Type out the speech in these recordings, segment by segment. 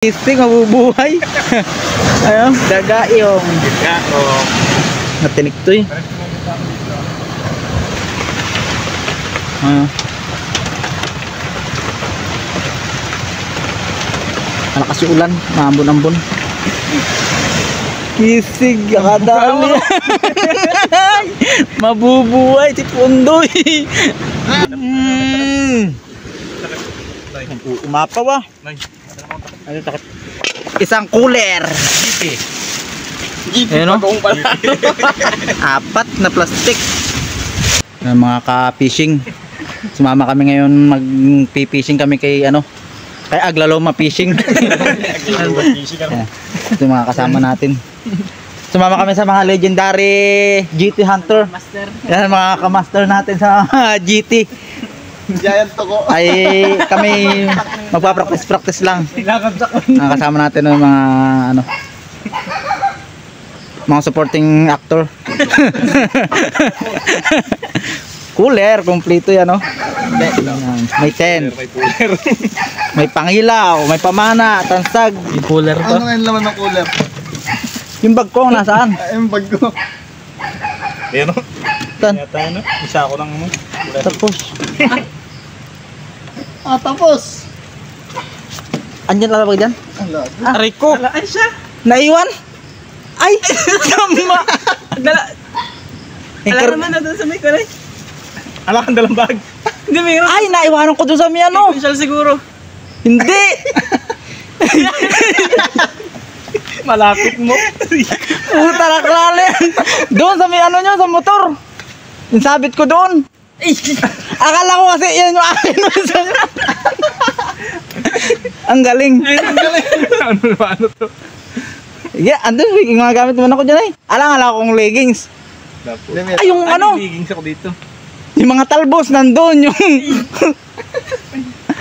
Ising mabubuhay. Ayun, daga yung natinik to eh. Malakas yung ulan, maambon-ambon. Kisig, akadami. Mabubuhay si Pundoy. Umapaw ah. Isang cooler. Ayun o. 4 na plastic. Mga ka-fishing. Sumama kami ngayon, mag-fishing kami kay ano, kay Aglaloma Fishing. Ito yung mga kasama natin. Sumama kami sa mga legendary GT Hunter. Yan mga ka-master natin sa GT. Giant to ko. Ay kami magpa-practice lang. Kasama natin ng mga ano, mga supporting actor. Cooler, kompleto yan, no? May tent, may pangilaw, may pamana, tansag. Yung cooler to. Ano ngayon laman ng cooler? Yung bag ko, nasaan? Yung bag ko. Ayan o. Tan. Isa ako lang mo. Tapos. Tapos. Andyan lalabag dyan? Aray ko. Ay siya. Naiwan? Ay! Sama! Alam naman na doon sa may kulay. Ala kang dalang bag. Hindi, mayroon. Ay! Naiwanan ko doon sa may ano! Special siguro. Hindi! Malapit mo. Puta na klalen! Doon sa may ano nyo, sa motor! Yung sabit ko doon! Akala ko kasi yan yung akin. Ang galing! Ano to? Yeah, andun, yung mga gamit naman ako dyan eh. Alang-ala akong leggings. Ay, yung ano? Leggings ako dito. Yung mga talbos nandun, yung...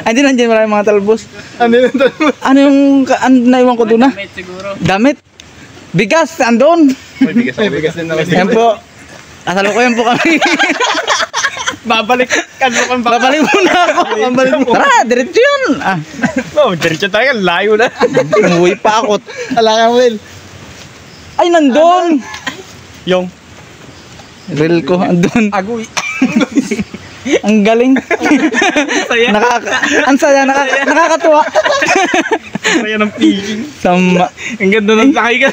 Andun, nandiyan maraming mga talbos. Ano yung talbos? Ano yung naiwan ko doon na? Damit siguro. Damit. Bigas, andun. May bigas ako. May bigas din naman. Yan po. Asalukuyan po kami. Babalik. Kanlukan ba? Babalik muna ako. Babalik mo. Tara, diretso yun. Oh, diretso tayo. Layo na. Umuwi pa ako. Ala ka, Will. Ay, nandun. Yung. Reel ko, andun. Agoy. Ang galing. Saya. Ang saya, nakakatuwa. Saya ng fishing. Sama. Ang ganda ng sakay ka.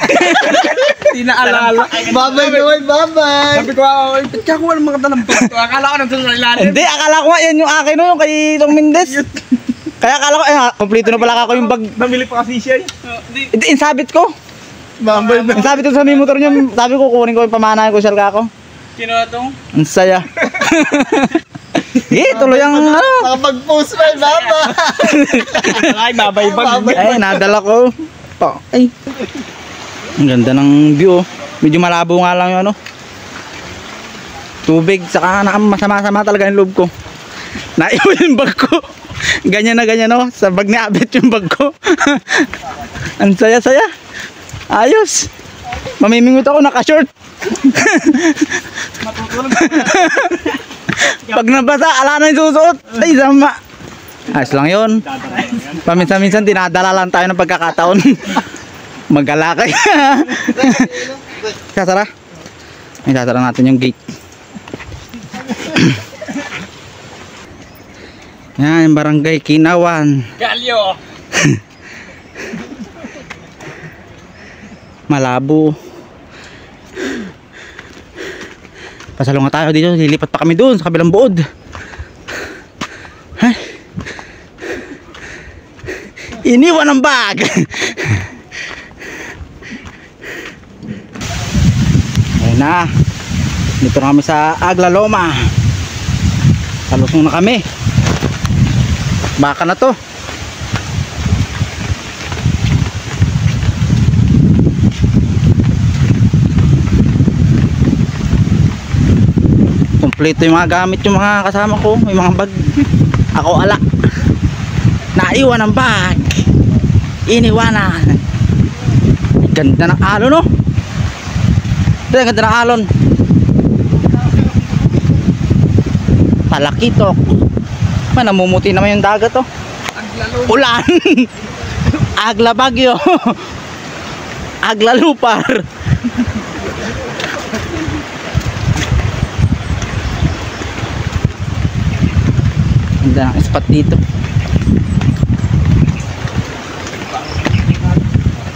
Hindi na alala. Bye-bye, Will. Bye-bye. Sabi ko, ba't ka kuha ng mga dalang bag? Akala ko nandun sa ilalim. Hindi, akala ko nga yan yung akin no, yung kay Tong Mendez. Kaya akala ko, kompleto na pala ako yung bag. Namili pa kasi siya. Hindi, insabit ko. Bye-bye na. Insabit ko sa may motor niya. Sabi ko, kukunin ko yung pamanahan ko, siyal ka ako. Kinuha tong? Ang saya. Tuloy ang ano. Nakapag-post na, bye-bye. Ay, babay bag. Ay, nadala ko. Ay. Ang ganda ng view. Medyo malabo nga lang yung ano. Tubig, saka masama-sama talaga yung loob ko. Naiwan yung bag ko. Ganyan na ganyan no. Sa bag ni Abet yung bag ko. Ang saya-saya. Ayos. Mamimingot ako naka-short. Pag nabasa, ala na yung susuot. Ay, sama. Ayos lang yun. Paminsan-minsan dinadala lang tayo ng pagkakataon. Magkalakay. Sasara. Ay, sasara natin yung gate. Yan, yung barangay Kinawan. Galyo! Malabo. Pasalunga tayo dito, lilipat pa kami doon sa kabilang buod. Ay. Iniwan ang bag. Ayun na. Dito na kami sa Aglaloma. Salusong na kami. Baka na to. Kompleto yung mga gamit yung mga kasama ko, yung mga bag. Ako ala. Naiwan ang bag. Iniwanan. Ganda ng alon no. Ito yung ganda ng alon. Talakitok. Namumuti naman yung dagat oh. Ulan. Agla Bagyo. Agla Lupar. Ganda ng spot dito.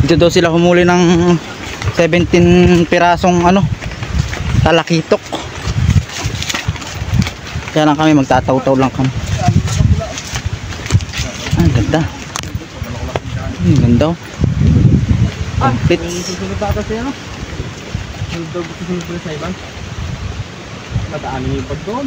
Dito daw sila humuli ng 17 pirasong ano, talakitok. Kaya lang kami magtataw-taw lang kami. Ang ganda. Ang ganda oh. Complete. Susunod ata siya, no? Susunod ko sa ibang. Nadaan niyo yung pag doon.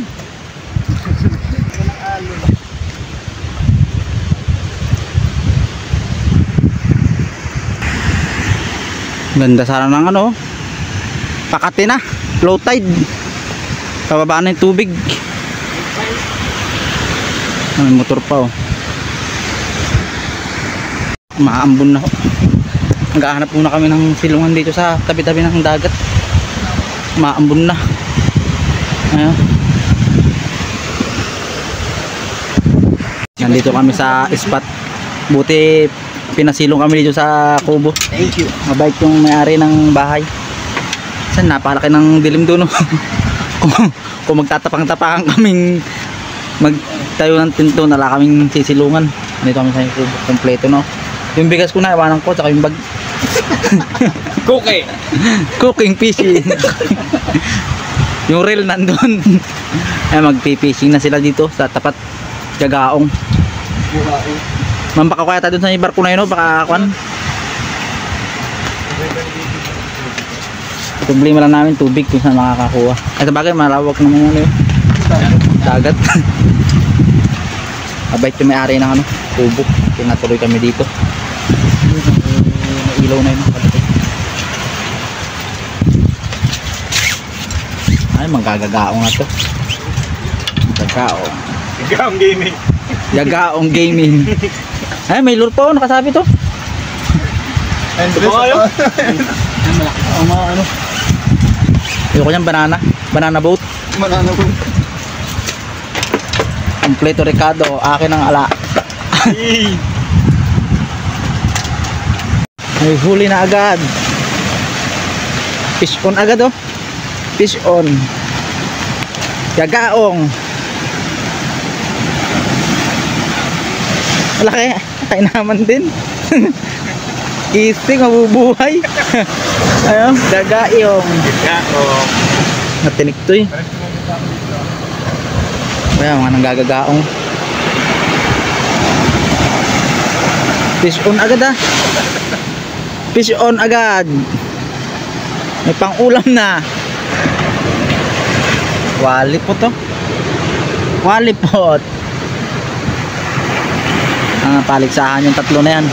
Ganda sana ng ano, Pakati na, low tide. Pababa na yung tubig. May motor pa oh. Maambon na ho. Maghahanap muna kami ng silungan dito sa tabi-tabi ng dagat. Maambon na. Ayun. Nandito kami sa spot. Buti pinasilong kami dito sa kubo. Thank you. Mabait yung may-ari ng bahay. Saan napakalaki ng dilim doon. Kung magtatapang-tapangan kaming magtayo ng tinto, nala kaming sisilungan. Nandito kami sa kubo. Kompleto no. Yung bigas ko na iwanan ko, tsaka yung bag. Cookie! Cooking fishing. Yung reel nandun. Ay magpipishing na sila dito sa tapat Gagaong. Mambaka kaya tayo dun sa barko na yun, baka kwan. Problema lang namin tubig kung saan makakakuha. Ay sabagay malawak naman yun. Dagat. Abait yung may-ari ng ano, kubo. Pinatuloy kami dito. Ilaw na yun. Ay magagagaong na to. Gagaong. Gagaong gaming. Gagaong gaming. Ay may lure pa oh, nakasabi to. Andres, Ang mga ano. Ayoko niyang banana boat. manano ko. Kompleto Ricardo, akin ang ala. May huli na agad. Fish on agad oh. Fish on. Gagaong. Malaki. Kain naman din. Kising, mabubuhay. Ayun, gagaong. Gagaong. Natinik to eh. Kaya mga nanggagagaong. Fish on agad ah. Fish on agad. May pang ulam na. Walipot to. Walipot. Paligsahan yung tatlo na yan.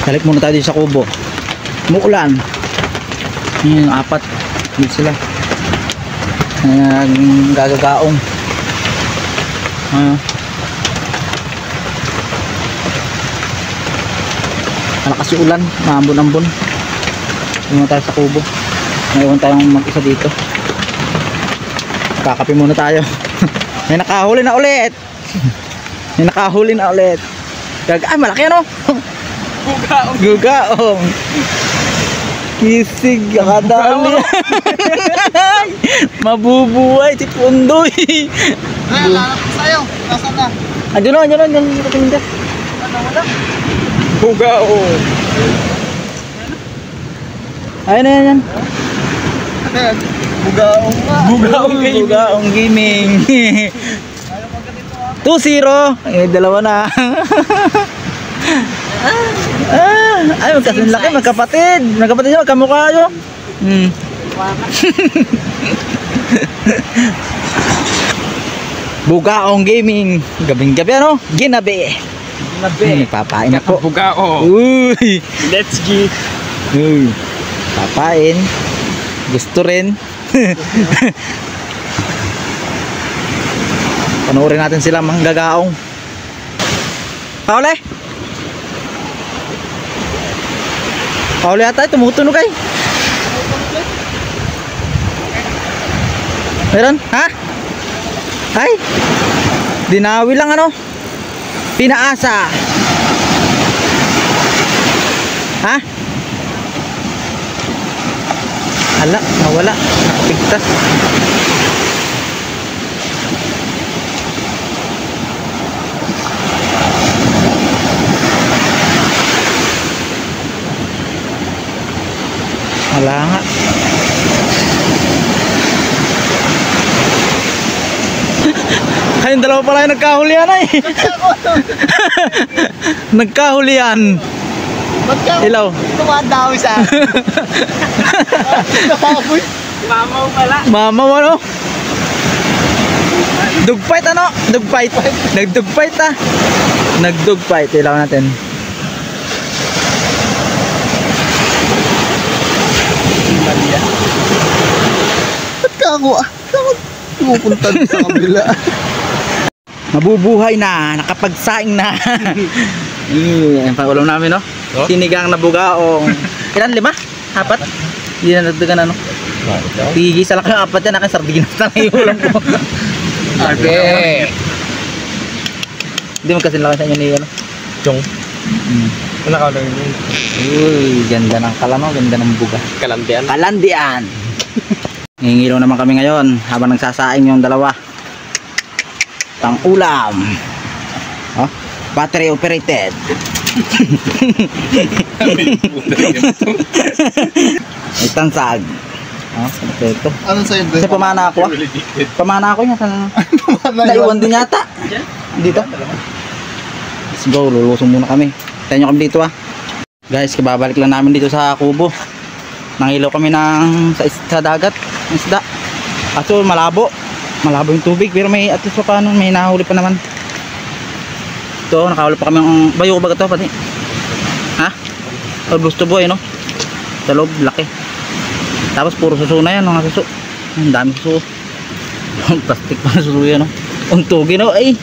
Balik muna tayo sa kubo. Muulan. Yun yung apat. Dito sila. Gagagaong. Malakas yung ulan. Maambon-ambon. Muna tayo sa kubo. Ngayon tayong mag-isa dito. Kakape muna tayo. May nakahuli na ulit. May nakahuli na ulit. Ay malaki ano. Gugaong. Gugaong. Kisig akadali. Mabubuhay si Pundoy. Ay, lalap ko sa'yo. Nasaan na? Andiyan na, andiyan na, andiyan na, andiyan na. Wala. Gugaong. Ayun na yan. Ayan. Bugaong nga. Gugaong gaming. Gugaong gaming. 2-0. Eh, dalawa na. Ay, magkasin laki, magkapatid. Magkapatid siya, magkamukha yun. Bugaong gaming. Gabing-gabi ano? Ginabi. Papain ako. Gugaong. Uy. Let's get. Uy. Papain. Gusto rin. Panoorin natin sila manggagaong. Pauli. Pauli ata tumutunog ay. Meron? Ha? Ay! Dinawi lang ano? Pinaasa. Ha? Ala, nawala. Nakapigtas. Wala nga. Kayong dalawa pala yung nagkahulian ay. Nagkahulian. Ba't ka Ilaw. tumadawi sa akin? Nakaboy. Mamaw pala. Mamaw ano? Dugfight ano? Dugfight. Nagdugfight ah. Nagdugfight. Ilaw natin. Ba't ka ako? Ako pupunta sa kabila. Mabubuhay na. Nakapagsaing na. Ang pangulam namin no? Oh? Sinigang na bugaong. Ilan? 5? 4? Hindi na nagdagan ano? Tigisa lang kayo 4 yan. Akin sardinas na lang yung ulam ko. Okay. Hindi magkasin lang sa inyo ni ano? Chong. Nakakalang yun. Uy, ganda ng kalano, ganda ng buga. Kalandian. Kalandian. Ngingilaw naman kami ngayon habang nagsasaing yung dalawa. Pang ulam. Oh, battery operated. May tansag. Oh, ito. Anong sa'yo doon? Kasi pamana ako ah. Pamana ako yan. Naiwan din yata. Dito. Let's go, lulusong muna kami. Tayo nyo kami dito ah. Guys, kababalik lang namin dito sa kubo. Nangilaw kami sa dagat. Isda. Kaso malabo. Malabo yung tubig. Pero may at least pa paano. May nahuli pa naman. Ito, nakahuli pa kami ng bayo ko ba ito pati? Ha? Gusto boy no? Sa loob, laki. Tapos puro suso na yan. Mga suso. Ang dami suso. Plastic pa na suso yan no? Untugin no? Ay!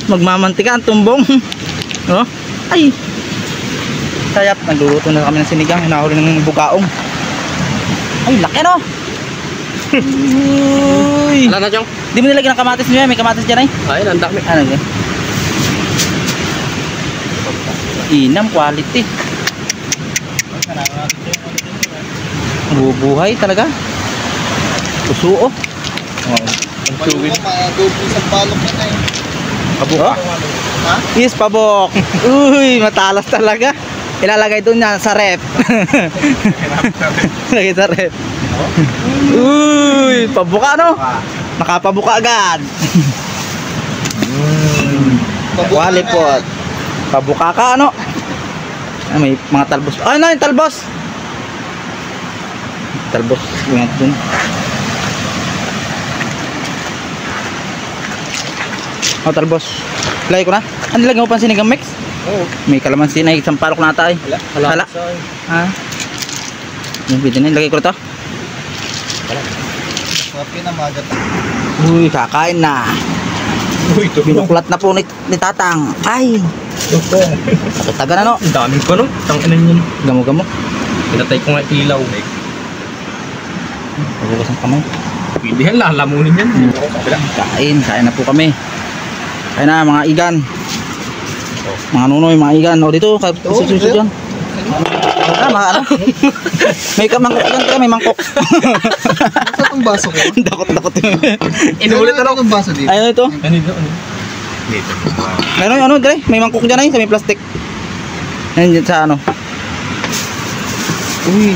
Magmamantika ang tumbong. No? Ay! Sayap, nagluluto na kami ng sinigang, hinahuli ng bugaong. Ay, laki no? Uy! Wala na, Chong? Di mo nilagyan ng kamatis niya, may kamatis dyan ay? Ayun, ang dami. Ano yan? Inam, quality. Bubuhay talaga. Pusuo. Palubo, maadobo sa balok na eh. Pabuka? Ha? Yes, pabok. Uy, matalas talaga. Ilalagay doon niya sa rep. Lagay sa rep. Uy, pabuka no? Nakapabuka agad. Walipot. Pabuka ka ano? Ah, may mga talbos. Ay, no, yung talbos. Talbos. Ingat dun. Oh, talbos. Lagay ko na. Ano nilagay mo pa sinigang mix? Oo. May kalamansi na isang palok na ata eh. Hala. Ha? Yung pwede na. Lagay ko na to. Swapi na magat. Uy, kakain na. Uy, ito. Binuklat na po ni Tatang. Ay! Ito. Taga na no? Ang daming ko, no? Tanginan yun. Gamo-gamo. Pinatay ko nga ilaw. Pabukas ang kamay. Pwede yan, lalamunin yan. Kain na po kami. Kain na mga igan. Mga nunoy, mga igan. O dito, susunod yan. Ah, mga ano? May mangkok yan, may mangkok. Saan itong baso ko? Dakot-dakot. Inulit na lang itong baso dito. Ayun ito. Ano ito? Dito. Meron ano, Dre? May mangkok dyan ay, sa may plastic. Ayun dyan sa ano. Uy.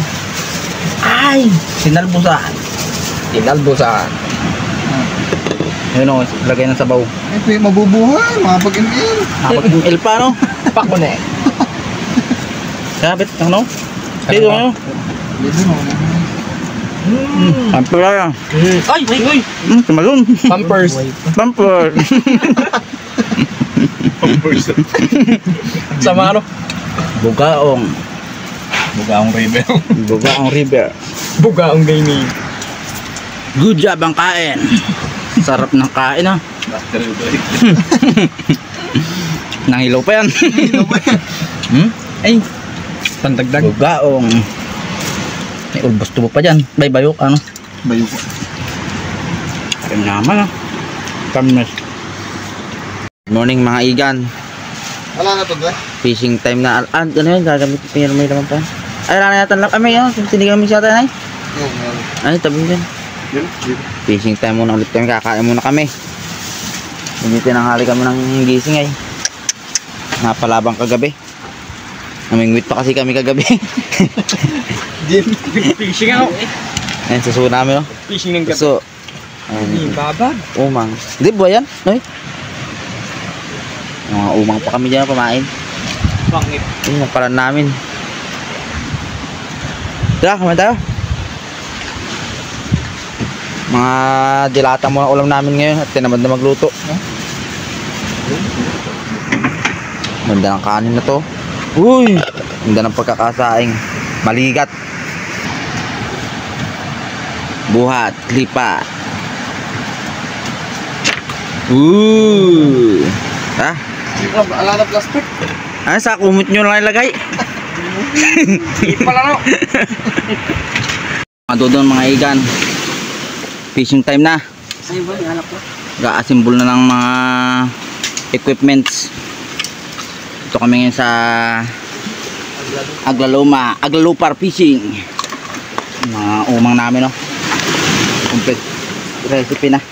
Ay! Sinalbusan. Inalbusan. Ayun o, lagay ng sabaw. Eh, mabubuhay, mga pag-in-in. Nakapag-il pa, no? Pak mo na eh. Sabit, ano? Dito, ano? Dito mo. Pampers lang. Ay, ay, ay. Tumalun. Pampers. Pampers. Pampers. Sama ano? Bugaong. Bugaong river. Bugaong river. Bugaong gaming. Good job ang kain. Sarap ng kain, ha? Nangilaw pa yan. Ay. Pandagdag. Bugaong. May ulbos tubo pa dyan. Bayok, ano? Bayo ko. Kain naman, ha? Kamis. Good morning mga igan. Wala na to, Dre. Fishing time na. Ano yun? Gagamit pero may laman pa. Ay, rana yata lang. May yun. Sinigang siya tayo na. Ay, tabi dyan. Fishing time muna ulit kami. Kakain muna kami. Hindi tinanghali kami ng gising ay. Napalabang kagabi. Namingwit pa kasi kami kagabi. Fishing ako. Ayan, suso namin, no? Fishing ng gabi. Suso. Babag. Umang. Hindi, buhay yan, no? Mga umang pa kami dyan pamain. Pangit. Yun, napalan namin. Tara, kumain tayo. Mga dilata muna ulam namin ngayon at tinamad na magluto. Ganda ng kanin na to. Uy! Ganda ng pagkakasaing. Maligat. Buhat, lipa. Ha? Ala na plastic. Ano sa kumot nyo lang ilagay? Pala no. Mga dodon mga igan. Fishing time na. Ay ba, hanap ko. Ga-assemble na ng mga equipments. Ito kami ngayon sa Aglalupar Fishing. Mga umang namin, no. Complete recipe na.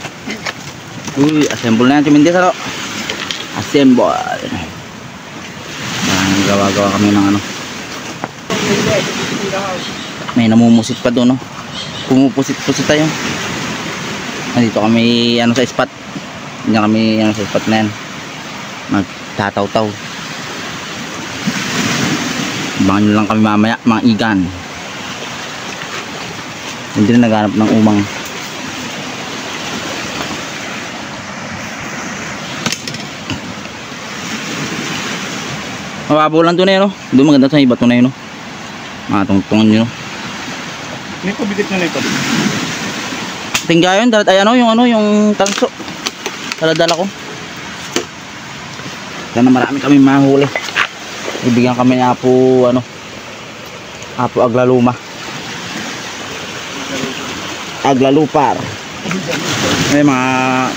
Uy, assemble na yan si Mendes, ano? Assemble. Gawa-gawa kami ng ano. May namumusit pa doon, no. Pumupusit-pusit tayo. Nandito kami ano sa spot. Hindi kami ano sa spot na yan. Magtataw-taw. Abangan nyo lang kami mamaya, mga igan. Hindi na naghanap ng umang. Mababaw lang ito na yun, no? Doon maganda sa iba ito na yun, no? Mga tungtungan nyo, no? May pabigit na ito. Tingga yun, dalat ay ano, yung tanso. Daladala ko. Sana marami kami mahuli. Ibigyan kami ni Apo, Apo Aglalupar. May mga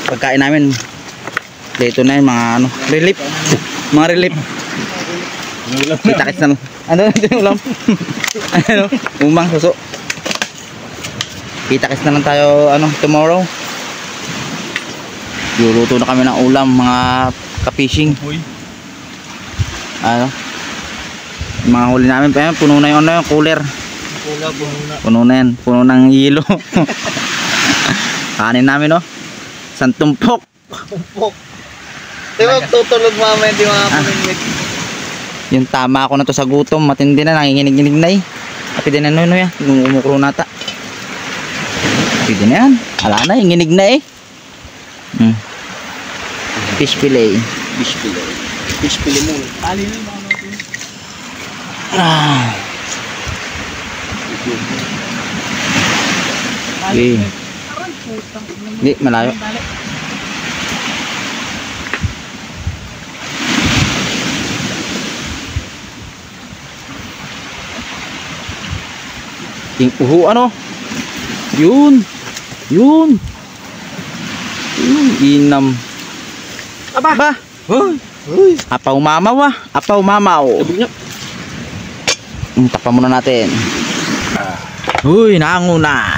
pagkain namin. Dito na yun, mga relief. Mga relief. Kita-kits na lang. Ano natin ulam? Umang, suso. Kita-kits na lang tayo, tomorrow. Luluto na kami ng ulam, mga ka-fishing. Mga huli namin pa yan, puno na yung cooler. Puno na yan, puno ng hilo. Kanin namin, no? Santumpok. Di ba tutulog mamaya di mga pamingwit? Yung tama ako na to sa gutom, matindi na, nanginginig-ginig na eh. Kapit din na yan, umukro nata. Kapit din na yan, ala na, inginig na eh. Fish fillet. Fish fillet muna. Tali na yung mga natin. Okay. Hindi, malayo. Yung uho, Yun. Inam. Aba. Apaw mamaw, Apaw mamaw. Tapan muna natin. Uy, nanguna.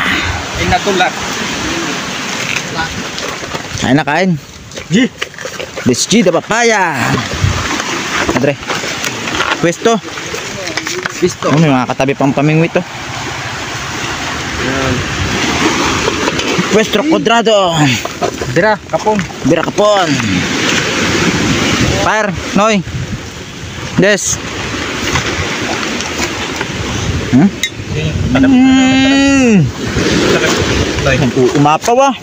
Inatulak. Kain na, kain. Bisji da papaya. Adre. Pwesto. May mga katabi pang pamingwit to. Pwesto Quadrado. Bira, kapon. Fire, Noy. Des. Umapaw ah.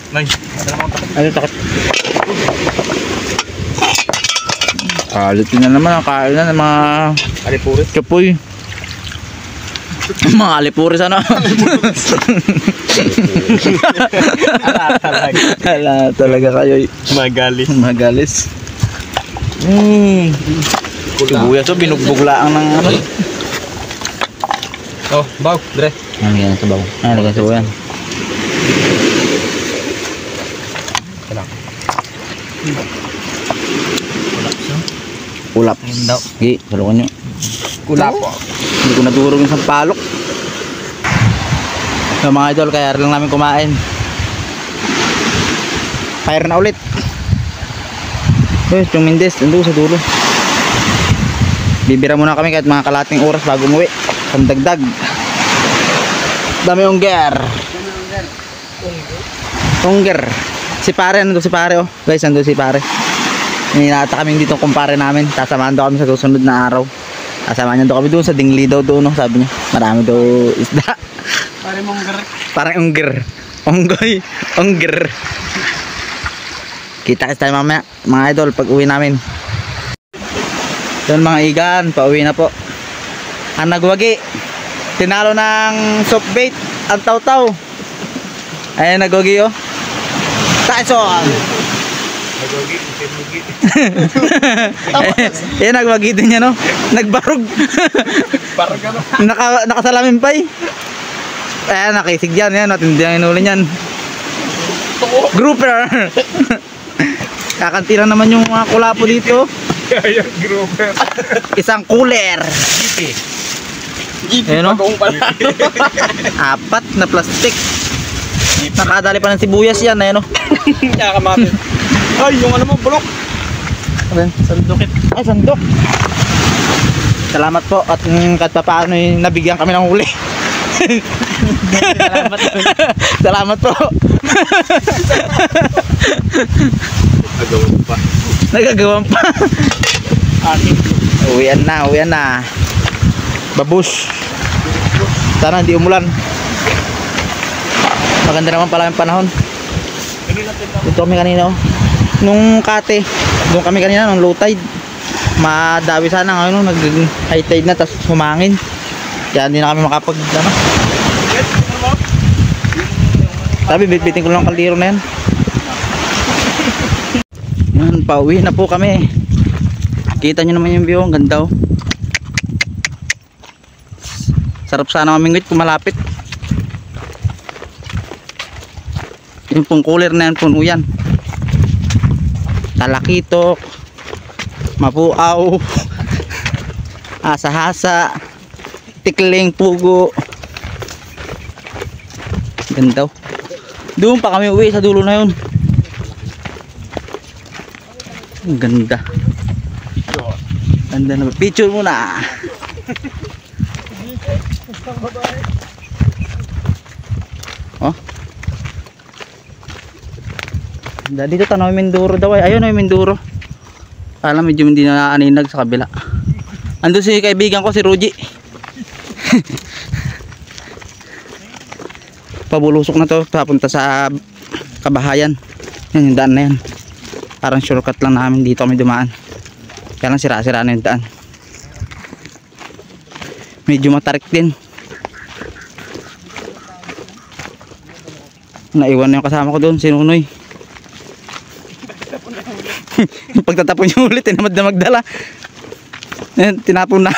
Ano takot? Kalit na naman ang kain na ng mga Alipuris. kapoy. Mga alipuris Ala talaga kayo. Magalis. Sibuyas binugbog laang ng Oh, baw, Dre. Lagyan sa baw. Lagyan sa baw yan. Ulap. Sige, salukan nyo. Kula po. Hindi ko nadurog yung sampalok. So mga idol, kaya lang namin kumain. Fire na ulit. Yung Mindes, nandun sa dulo. Bibira muna kami kahit mga kalating oras bago umuwi. Pandagdag. Dami ungger. Ungger. Si pare, nandun si pare oh. Guys, nandun si pare. Ninata kami dito kumpare namin. Sasamahan daw kami sa susunod na araw. Sasamahan niya daw kami doon sa Dingli daw doon, no? Sabi niya. Marami daw isda. Parang ungger. Onggoy. Ongger. Kita tayo mamaya mga idol pag uwi namin. Doon mga igan, pauwi na po. Ang nagwagi. Tinalo ng soft bait ang taw-taw. Ayan nagwagi oh. Tyson. Ayan nagwagi din yan oh. Nagbarog. Parang gano'n. Nakasalamin pa eh. Ayan nakisig yan. Ayan natindi ang inuli niyan. Grouper. Kakantira naman yung mga kulapo dito. Kaya grouper. Isang cooler. Ayan o. Apat na plastic. Nakadali pa ng sibuyas yan. Ayan o. Nakakamapin. Ay, yung ano mo, bulok. Sandokit. Ay, sandok. Salamat po. At kahit pa paano nabigyan kami ng huli. Salamat po. Nagawin pa. Nagagawan pa. Uwian na, uwian na. Babush. Sana hindi umulan. Maganda naman pala yung panahon. Dito kami kanina oh. Nung kate, doon kami kanina nung low tide. Madawi sana ngayon nag high tide na tapos humangin. Kaya hindi na kami makapag ano. Sabi bitbitin ko lang kaldero na yan. Yan, pauwi na po kami. Kita nyo naman yung view, ang ganda oh. Sarap sana mamingwit kung malapit. Yung pong cooler na yan, puno yan. Talakitok, mapuaw, asa-hasa, tikling, pugo. Ganda oh. Doon pa kami uwi sa dulo na yun. Ang ganda. Ganda na. Picture muna. Oh. Dito tanaw yung Minduro daw. Ayun yung Minduro. Alam medyo hindi na aninag sa kabila. Ando si kaibigan ko si Ruji. Pabulusok na to papunta sa Kabahayan. Yan yung daan na yan. Parang shortcut lang namin dito kami dumaan. Kaya lang sira-sira na yung daan. Medyo matarik din. Naiwan na yung kasama ko doon, si Nunoy. Pagtatapon yung ulit, tinamad na magdala. Tinapon na.